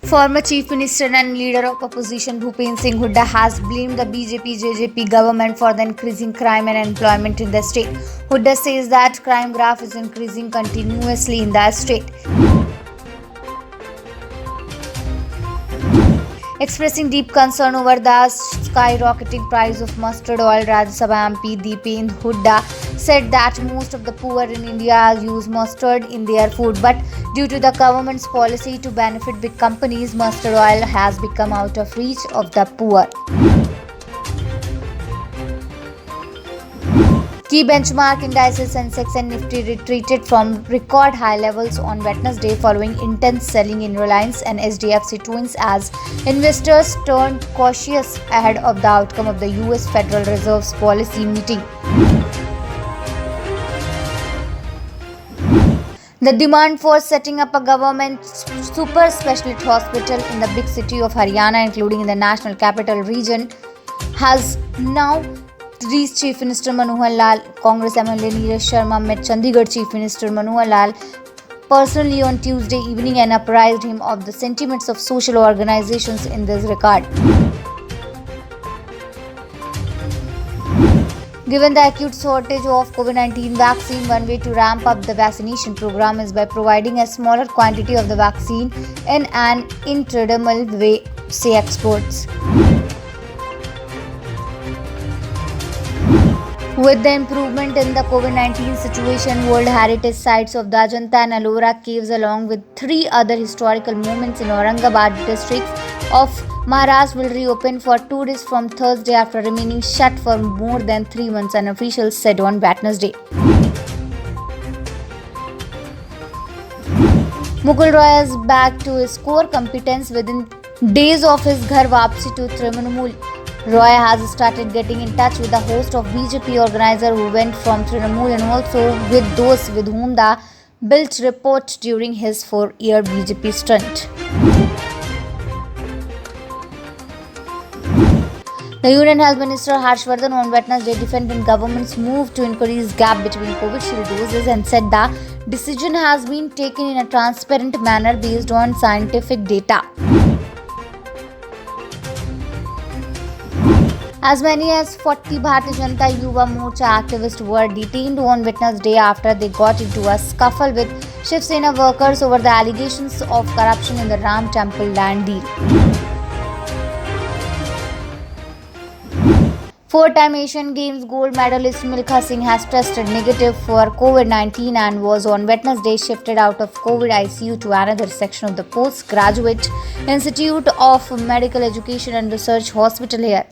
Former Chief Minister and leader of opposition Bhupen Singh Hooda has blamed the BJP government for the increasing crime and unemployment in the state. Hooda says that crime graph is increasing continuously in the state. Expressing deep concern over the skyrocketing price of mustard oil, Rajya Sabha MP Deependra Hooda said that most of the poor in India use mustard in their food, but due to the government's policy to benefit big companies, mustard oil has become out of reach of the poor. Key benchmark indices Sensex and Nifty retreated from record high levels on Wednesday following intense selling in Reliance and HDFC Twins as investors turned cautious ahead of the outcome of the US Federal Reserve's policy meeting. The demand for setting up a government super specialty hospital in the big city of Haryana, including in the National Capital Region, has now reached Chief Minister Manohar Lal. Congress MLA Neeraj Sharma met Chandigarh Chief Minister Manohar Lal personally on Tuesday evening and apprised him of the sentiments of social organizations in this regard. Given the acute shortage of COVID-19 vaccine, one way to ramp up the vaccination program is by providing a smaller quantity of the vaccine in an intradermal way, say experts. With the improvement in the COVID-19 situation, World Heritage Sites of the Ajanta and Ellora caves along with 3 other historical monuments in Aurangabad district of Maharashtra will reopen for tourists from Thursday after remaining shut for more than 3 months, an official said on Wednesday. Mukul Roy is back to his core competence within days of his Ghar Wapsi to Trinamool. Roy has started getting in touch with the host of BJP organizer who went from Trinamool and also with those with whom the built rapport during his 4-year BJP stint. The Union Health Minister Harshvardhan on Wednesday defended government's move to increase gap between Covishield doses and said the decision has been taken in a transparent manner based on scientific data. As many as 40 Bharatiya Janata Yuva Morcha activists were detained on Wednesday after they got into a scuffle with Shiv Sena workers over the allegations of corruption in the Ram Temple land deal. 4-time Asian Games gold medalist Milkha Singh has tested negative for COVID-19 and was on Wednesday shifted out of COVID ICU to another section of the Postgraduate Institute of Medical Education and Research Hospital here.